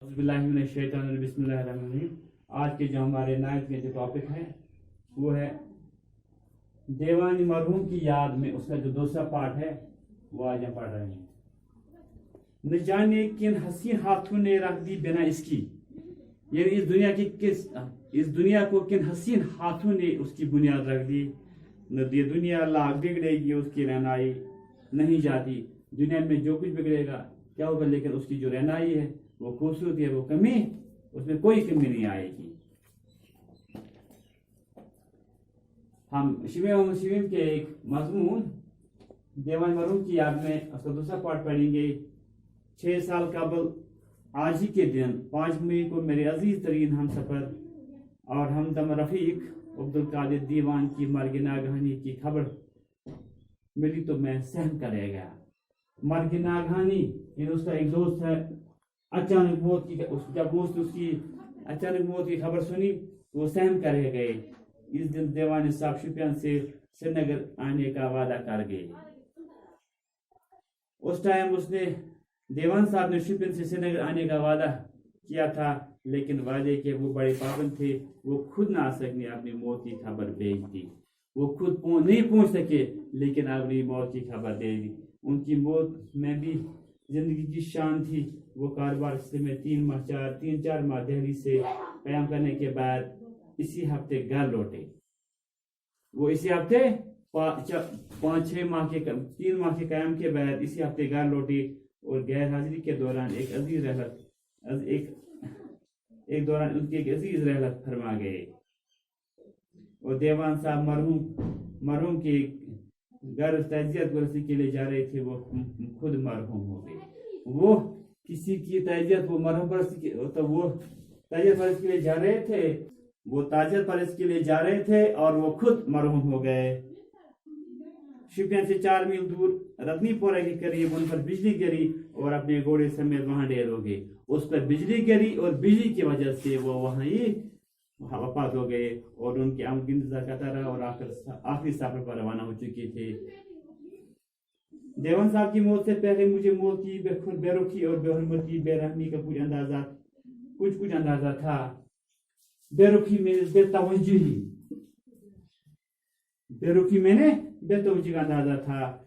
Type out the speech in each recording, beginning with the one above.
बिस्मिल्लाहिर्रहमानिर्रहीम। आज के जो हमारे नायत के जो टॉपिक है वो है देवानी मरहूम की याद में, उसका जो दूसरा पार्ट है वो आज हम पढ़ रहे हैं। न जाने किन हसीन हाथों ने रख दी बिना इसकी, यानी इस दुनिया को किन हसीन हाथों ने उसकी बुनियाद रख दी। न ये दुनिया लाख बिगड़ेगी उसकी रहनाई नहीं जाती। दुनिया में जो कुछ बिगड़ेगा क्या होगा, लेकिन उसकी जो रहनाई है वो खूबसूरती है, वो कमी, उसमें कोई कमी नहीं आएगी। हम शिवीम के एक मजमून देवान मरहूम की याद में उसका दूसरा पार्ट पढ़ेंगे। 6 साल कबल आज ही के दिन 5 मई को मेरे अजीज तरीन हम सफ़र और हमदम रफ़ीक अब्दुल कादिर दीवान की मर्ग नागहानी की खबर मिली तो मैं सहम कर रह गया। मर्ग नागहानी, उसका एक दोस्त है, अचानक मौत की, जब दोस्त उसकी अचानक मौत की खबर सुनी तो वो सहम कर रह गए। इस दिन देवान साहब शुपियान से श्रीनगर आने का वादा कर गए। उस टाइम उसने देवान साहब ने शुपियान से श्रीनगर आने का वादा किया था, लेकिन वादे के वो बड़े पाबंद थे। वो खुद ना आ सके, अपनी मौत की खबर भेज दी। वो खुद नहीं पहुंच सके, लेकिन अपनी मौत की खबर दे दी। उनकी मौत में भी जिंदगी की शान थी। वो कारोबार में 3-4 माह दिल्ली से कयाम करने के बाद इसी हफ्ते घर लौटे। वो इसी हफ्ते 5-6 माह के 3 माह के कयाम के बाद इसी हफ्ते घर लौटे और गैर हाजिरी के दौरान एक अजीज रहलत फरमा गए। और देवान साहब मरहूम के घर तजियत वर्सी के लिए जा रहे थे, वो खुद मरहूम हो गए। वो किसी की तजियत वो मरहूम परस्ती तो वो ताजियत परस्त के लिए जा रहे थे, वो ताजियत परस्त के लिए जा रहे थे और वो खुद मरहूम हो गए। शुपियान से 4 मील दूर रत्नीपुरा के करीब उन पर बिजली गिरी और अपने घोड़े समेत वहां ढेर हो गए। उस पर बिजली गिरी और बिजली की वजह से वो वहां ही वफात हो गए और उनके आमद की इंतजार करता रहा और आखिरी सफर पर रवाना हो चुके थे। देवान साहब की मौत से पहले मुझे मौत की बेरुखी और बेहरमती बेरहमी का कुछ अंदाजा था। बेरुखी में बेतवज्जी का अंदाजा था।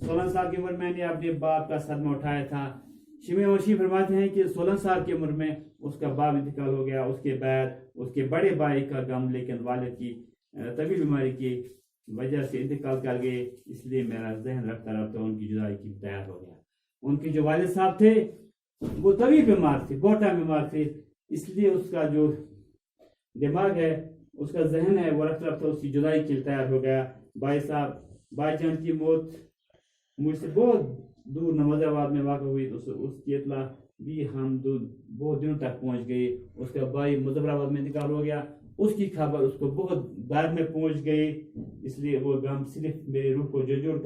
16 साल की उम्र मैंने अपने बाप का सदमा उठाया था। शिमी फरमाते हैं कि 16 साल की उम्र में उसका बाप इंतकाल हो गया। उसके बाद उसके बड़े भाई का गम, लेकिन वालिद की तबी बीमारी की वजह से इंतकाल कर गए। इसलिए मेरा जहन रखता रखता उनकी जुदाई की तैयार हो गया। उनके जो वालिद साहब थे वो तभी बीमार थे, बहुत टाइम बीमार थे। इसलिए उसका जो दिमाग है, उसका जहन है, वो रखता रखता उसकी जुदाई के लिए तैयार हो गया। भाईजान की मौत मुझसे बहुत दूर नवाजाबाद में वाक़ हुई। उसकी इतला भी हम बहुत दिनों तक पहुंच गई। उसका भाई मुजफ्फराबाद में इंतकाल हो गया। उसकी खबर उसको बहुत बाद में पहुंच गई। इसलिए वो गम सिर्फ मेरी रूह को झंझोड़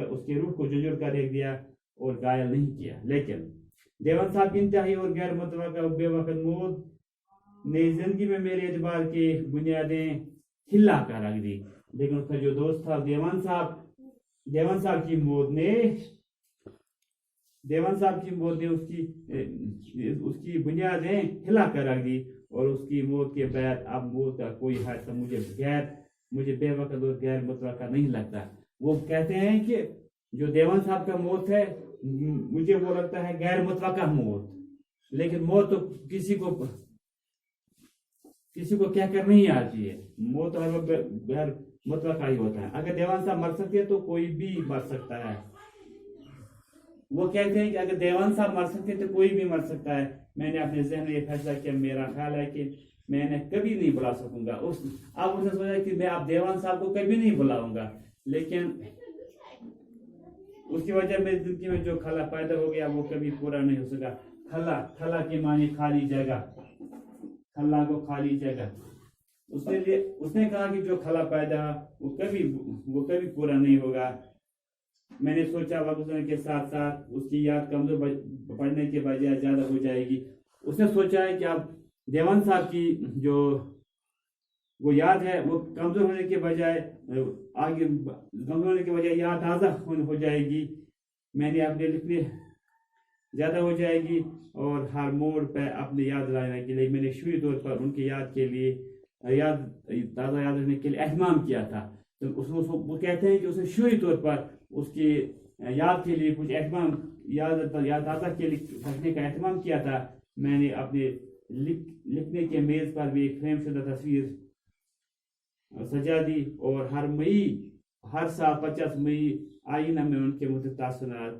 कर रख दिया और घायल नहीं किया। लेकिन देवान साहब की इंतहाई और गैर मुतवक्का बेवकत मौत ने जिंदगी में मेरे एतबार की बुनियादें हिला कर रख दी। लेकिन उसका जो दोस्त था देवान साहब की मौत ने उसकी बुनियादें हिला कर रख दी। और उसकी मौत के बाद अब मौत का कोई हादसा मुझे बेवकत और गैर मुतवक्का नहीं लगता। वो कहते हैं कि जो देवान साहब का मौत है, मुझे वो लगता है गैर मुतवक्का मौत। लेकिन मौत तो किसी को क्या कर नहीं आती है। मौत तो हर वक्त गैर मुतवक्का ही होता है। अगर देवान साहब मर सकते हैं तो कोई भी मर सकता है। वो कहते हैं कि अगर देवान साहब मर सकते तो कोई भी मर सकता है। मैंने अपने जहन में ये फैसला किया, मेरा ख्याल है कि मैं इन्हें कभी नहीं बुला सकूंगा। अब उसने सोचा कि मैं आप देवान साहब को कभी नहीं बुलाऊंगा, लेकिन उसकी वजह मेरी जिंदगी में जो खला पैदा हो गया वो कभी पूरा नहीं हो सका। खला के माने खाली जगह, खला को खाली जगह। उसने कहा कि जो खला पैदा वो कभी पूरा नहीं होगा। मैंने सोचा वक्त गुजरने के साथ साथ उसकी याद कमजोर पड़ने के बजाय ज्यादा हो जाएगी। उसने सोचा है कि अब देवान साहब की जो वो याद है वो कमजोर होने के बजाय याद ताज़ा हो जाएगी। मैंने अपने زیادہ ہو جائے گی، اور ہر موڑ پہ اپنی یاد لانے کے لیے میں نے شروعی طور پر ان کی یاد کے لیے تازہ یاد رکھنے کے لیے اہتمام کیا تھا. تو وہ کہتے ہیں کہ اس نے شروعی طور پر اس کی یاد کے لیے کچھ اہتمام یاد تازہ کے لیے رکھنے کا اہتمام کیا تھا. میں نے اپنے لکھنے کے میز پر بھی ایک فریم شدہ تصویر سجا دی، اور ہر سال 25 مئی آئینہ میں ان کے متعلق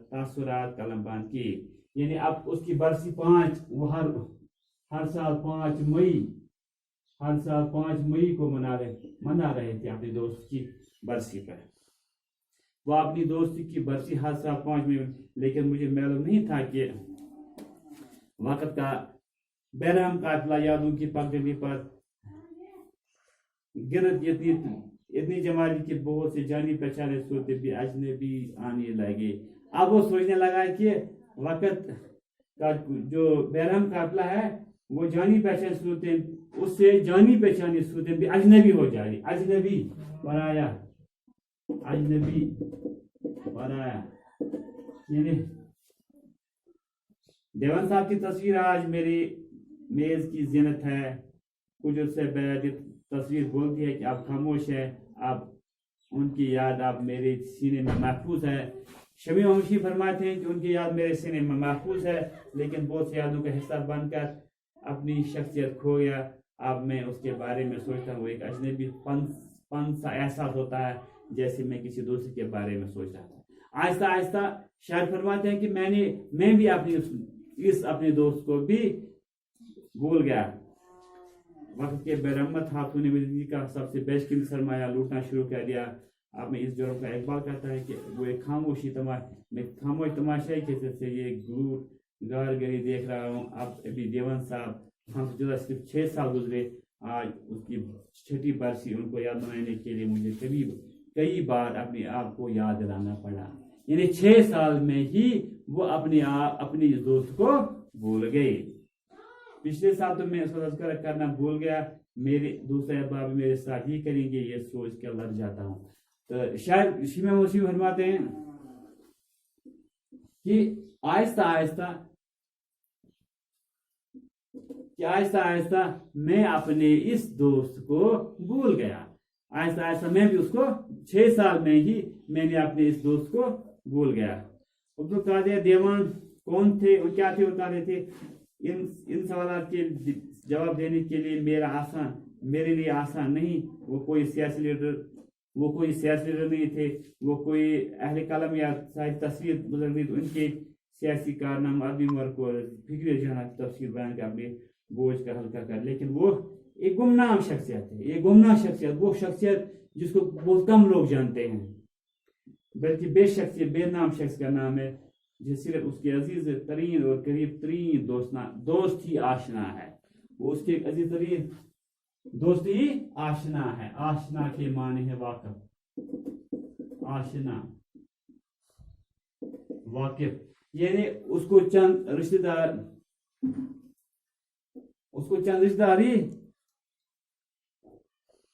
تاثرات قلم بند کی. یعنی اب اس کی برسی 5، وہ ہر سال 5 مئی کو منا رہے تھے اپنے دوست کی برسی پر. وہ اپنی دوستی کی برسی ہر سال 5 مئی، لیکن مجھے معلوم نہیں تھا کہ وقت کا بہرحم قافلہ یادوں کی پگڈنڈی پر گرد اتنی جمالی کہ بہت سے جانی پہچانے صورتیں بھی اجنبی آنے لگے. اب وہ سوچنے لگا کہ وقت کا جو بہرحم قافلہ ہے وہ جانی پہچان صورتیں، اس سے جانی پہچانی صورتیں بھی اجنبی ہو جائے. اجنبی پرایا یعنی دیوان صاحب کی تصویر آج میری میز کی زینت ہے. کچھ عرصے بعد تصویر بولتی ہے کہ اب خاموش ہے، اب ان کی یاد اب میرے سینے میں محفوظ ہے. شمیع وحشی فرماتے ہیں کہ ان کی یاد میرے سینے میں محفوظ ہے، لیکن بہت سی یادوں کا حصہ بن کر اپنی شخصیت کھو گیا. اب میں اس کے بارے میں سوچتا ہوں، ایک اجنبی پن سا احساس ہوتا ہے، جیسے میں کسی دوسرے کے بارے میں سوچ رہا تھا. آہستہ آہستہ شاعر فرماتے ہیں کہ میں بھی اپنے دوست کو بھی بھول گیا. وقت کے برہمت ہاتھوں نے میری زندگی کا سب سے بیشترین سرمایہ لوٹنا شروع کر دیا. اب میں اس جرم کا اقبال کرتا ہے کہ وہ ایک خاموش تماشائی کے سے یہ گاری دیکھ رہا ہوں. اب ابھی دیوان صاحب ہم سے جدا صرف 6 سال گزرے. آج اس کی 6ٹھی برسی، ان کو یاد بنانے کے لیے مجھے کئی بار اپنے آپ کو یاد دلانا پڑا. یعنی 6 سال میں ہی وہ اپنی دوست کو بھول گئے. پچھلے سال تو میں اس کا تذکرہ کرنا بھول گیا. میرے دوسرے احباب میرے ساتھ ہی کریں گے، یہ سوچ کے لگ جاتا ہوں. تو شاید شمیع وحشی فرماتے ہیں کہ آہستہ آہستہ میں اپنے اس دوست کو بھول گیا. آہستہ آہستہ میں بھی اس کو 6 سال میں ہی میں نے اپنے اس دوست کو بھول گیا. عبدالقادر دیوان کون تھے اور کیا تھے، بتاتے تھے. ان سوالات کے جواب دینے کے لیے میرے لیے آسان نہیں. وہ کوئی سیاسی لیڈر نہیں تھے، وہ کوئی اہل قلم یا صاحب تصویر بزرگ نہیں. ان کے سیاسی کارنامہ ادبی مرک اور فکری جہانت تفصیل بیان کر اپنے بوجھ کا ہلکا کر. لیکن وہ ایک گمنام شخصیت ہے. یہ گمنام شخصیت، وہ شخصیت جس کو بہت کم لوگ جانتے ہیں، بلکہ بے نام شخص کا نام ہے، جس صرف اس کے عزیز ترین اور قریب ترین دوست ہی آشنا ہے. وہ اس کے عزیز ترین دوست ہی آشنا ہے. آشنا کے معنی ہے واقف. آشنا واقف یعنی اس کو چند رشتہ داری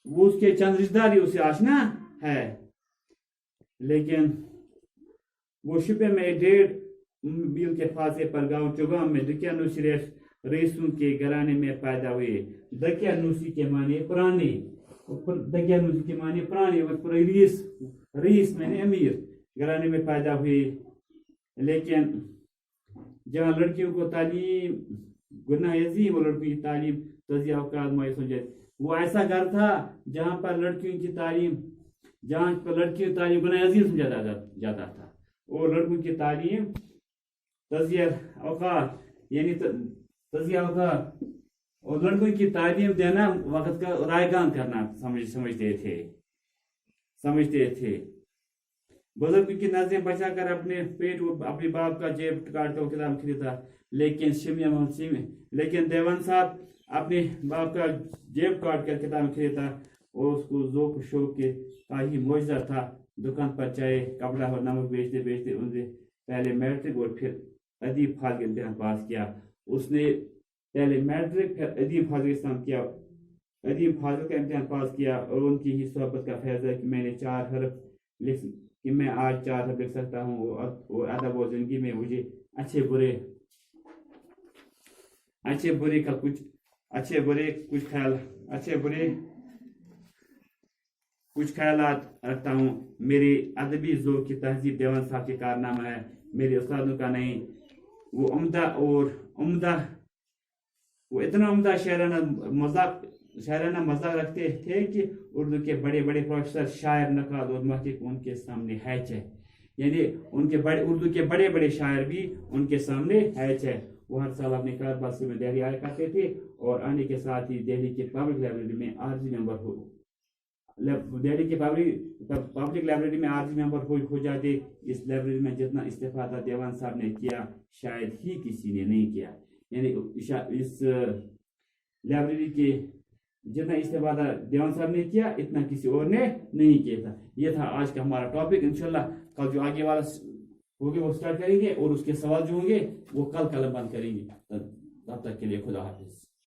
وہ اس کے چند رشتہ داری اسے آشنا ہے. لیکن وہ شپے میں 1.5 میل کے فاصلے پر گاؤں چوگام میں دقیانوسی رئیسوں کے گھرانے میں پیدا ہوئے. دقیانوسی کے معنی پرانے اور رئیس میں نے امیر گھرانے میں پیدا ہوئے. لیکن جہاں لڑکیوں کو تعلیم گناہ عظیم اور لڑکیوں کی تعلیم تجزیہ اوقات مایوس ہو جائے. وہ ایسا گھر تھا جہاں پر لڑکیوں کی تعلیم گناہ عظیم سمجھا جاتا تھا، اور لڑکوں کی تعلیم تجزیہ اوقات یعنی تجزیہ اوقات اور لڑکوں کی تعلیم دینا وقت کا رائگان کرنا سمجھتے تھے. بزرگوں کی نظریں بچا کر اپنے پیٹ اور اپنے باپ کا جیب کاٹ کر کتاب خریدا. لیکن دیوان صاحب اپنے باپ کا جیب کاٹ کر کتاب خریدا، اور اس کو ذوق و شوق کے ہی معجزہ تھا. دکان پر چائے، کپڑا اور نمک بیچتے انہوں نے پہلے میٹرک اور پھر ادیب فاضل کا امتحان پاس کیا. اس نے پہلے میٹرک پھر ادیب فاضل کا امتحان پاس کیا. اور ان کی ہی صحبت کا فیض ہے کہ میں نے 4 حرف لکھ سکتا ہوں، اور ادب و زندگی میں مجھے اچھے برے अच्छे बुरे का कुछ अच्छे बुरे कुछ ख्याल अच्छे बुरे कुछ ख्यालात रखता हूँ। मेरी अदबी ज़ौक़ की तहज़ीब देवान साहब के कारनामा है, मेरे उस्तादों का नहीं। वो उम्दा और उम्दा वो इतना उम्दा शायराना मजाक रखते थे कि उर्दू के बड़े बड़े प्रोफेसर, शायर, नक़ाद और महक़िक़ उनके सामने हैच है। यानी उनके बड़े उर्दू के बड़े बड़े शायर भी उनके सामने हैच है। वो हर साल अपने कारबासी में दिल्ली आया करते थे और आने के साथ ही दिल्ली के पब्लिक लाइब्रेरी में आरजी मेंबर दिल्ली के पब्लिक लाइब्रेरी में आरजी मेंबर हो जाते। इस लाइब्रेरी में जितना इस्तेफादा देवान साहब ने किया शायद ही किसी ने नहीं किया। यानी इस लाइब्रेरी के जितना इस्तेफादा देवान साहब ने किया इतना किसी और ने नहीं किया था। ये था आज का हमारा टॉपिक। इंशाल्लाह कल जो आगे वाला होंगे वो स्टार्ट करेंगे और उसके सवाल जो होंगे वो कल बंद करेंगे। तब तक के लिए खुदा हाफिज।